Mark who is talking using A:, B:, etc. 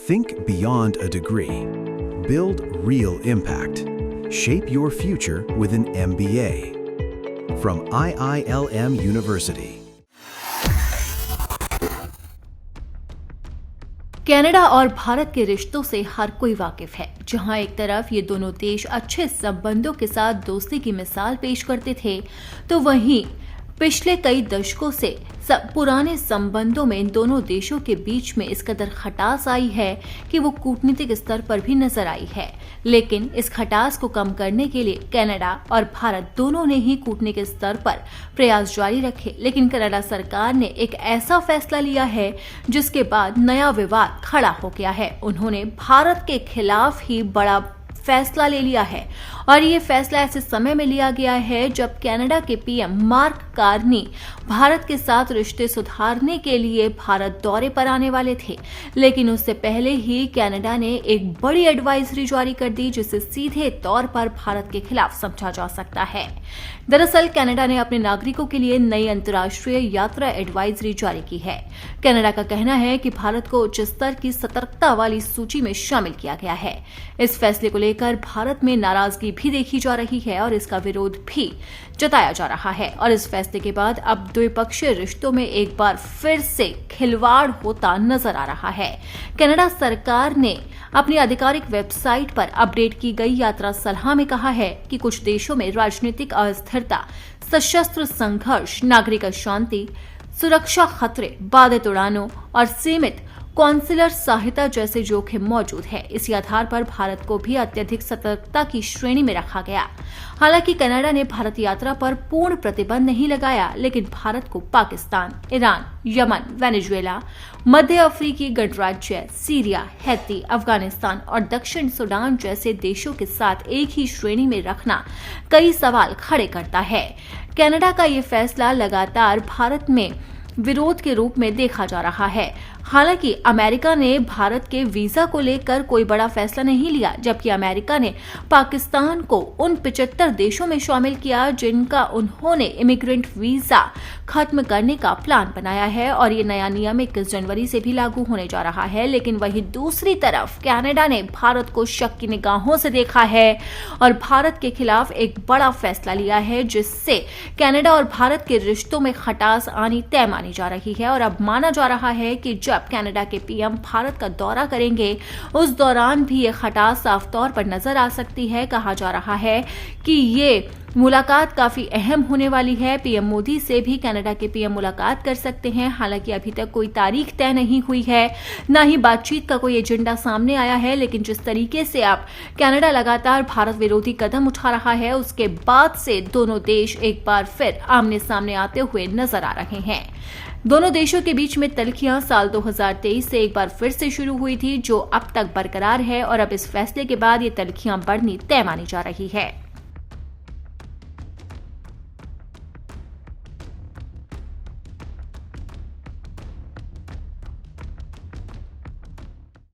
A: Think beyond a degree. Build real impact. Shape your future with an MBA. From IILM University.
B: Canada और भारत के रिश्तों से हर कोई वाकिफ है। जहां एक तरफ ये दोनों देश अच्छे संबंधों के साथ दोस्ती की मिसाल पेश करते थे, तो वहीं पिछले कई दशकों से पुराने संबंधों में इन दोनों देशों के बीच में इस कदर खटास आई है कि वो कूटनीतिक स्तर पर भी नजर आई है। लेकिन इस खटास को कम करने के लिए कनाडा और भारत दोनों ने ही कूटनीतिक स्तर पर प्रयास जारी रखे। लेकिन कनाडा सरकार ने एक ऐसा फैसला लिया है जिसके बाद नया विवाद खड़ा हो गया है। उन्होंने भारत के खिलाफ ही बड़ा फैसला ले लिया है और ये फैसला ऐसे समय में लिया गया है जब कनाडा के पीएम मार्क कार्नी भारत के साथ रिश्ते सुधारने के लिए भारत दौरे पर आने वाले थे। लेकिन उससे पहले ही कनाडा ने एक बड़ी एडवाइजरी जारी कर दी जिसे सीधे तौर पर भारत के खिलाफ समझा जा सकता है। दरअसल कनाडा ने अपने नागरिकों के लिए नई अंतर्राष्ट्रीय यात्रा एडवाइजरी जारी की है। कनाडा का कहना है कि भारत को उच्च स्तर की सतर्कता वाली सूची में शामिल किया गया है। इस फैसले को लेकर भारत में नाराजगी भी देखी जा रही है और इसका विरोध भी जताया जा रहा है। और इस फैसले के बाद अब द्विपक्षीय रिश्तों में एक बार फिर से खिलवाड़ होता नजर आ रहा है। कनाडा सरकार ने अपनी आधिकारिक वेबसाइट पर अपडेट की गई यात्रा सलाह में कहा है कि कुछ देशों में राजनीतिक अस्थिरता, सशस्त्र संघर्ष, नागरिक अशांति, सुरक्षा खतरे, बाधित उड़ानों और सीमित कौंसलर सहायता जैसे जोखिम मौजूद है। इसी आधार पर भारत को भी अत्यधिक सतर्कता की श्रेणी में रखा गया। हालांकि कनाडा ने भारत यात्रा पर पूर्ण प्रतिबंध नहीं लगाया, लेकिन भारत को पाकिस्तान, ईरान, यमन, वेनेजुएला, मध्य अफ्रीकी गणराज्य, सीरिया, हैती, अफगानिस्तान और दक्षिण सूडान जैसे देशों के साथ एक ही श्रेणी में रखना कई सवाल खड़े करता है। कनाडा का ये फैसला लगातार भारत में विरोध के रूप में देखा जा रहा है। हालांकि अमेरिका ने भारत के वीजा को लेकर कोई बड़ा फैसला नहीं लिया, जबकि अमेरिका ने पाकिस्तान को उन 75 देशों में शामिल किया जिनका उन्होंने इमिग्रेंट वीजा खत्म करने का प्लान बनाया है और ये नया नियम 21 जनवरी से भी लागू होने जा रहा है। लेकिन वहीं दूसरी तरफ कनाडा ने भारत को शक की निगाहों से देखा है और भारत के खिलाफ एक बड़ा फैसला लिया है, जिससे कनाडा और भारत के रिश्तों में खटास आनी तय मानी जा रही है। और अब माना जा रहा है कि जब कनाडा के पीएम भारत का दौरा करेंगे, उस दौरान भी ये खटास साफ तौर पर नजर आ सकती है। कहा जा रहा है कि ये मुलाकात काफी अहम होने वाली है। पीएम मोदी से भी कनाडा के पीएम मुलाकात कर सकते हैं। हालांकि अभी तक कोई तारीख तय नहीं हुई है, न ही बातचीत का कोई एजेंडा सामने आया है। लेकिन जिस तरीके से अब कनाडा लगातार भारत विरोधी कदम उठा रहा है, उसके बाद से दोनों देश एक बार फिर आमने सामने आते हुए नजर आ रहे हैं। दोनों देशों के बीच में तल्खियां साल 2023 से एक बार फिर से शुरू हुई थी, जो अब तक बरकरार है और अब इस फैसले के बाद ये तल्खियां बढ़नी तय मानी जा रही है।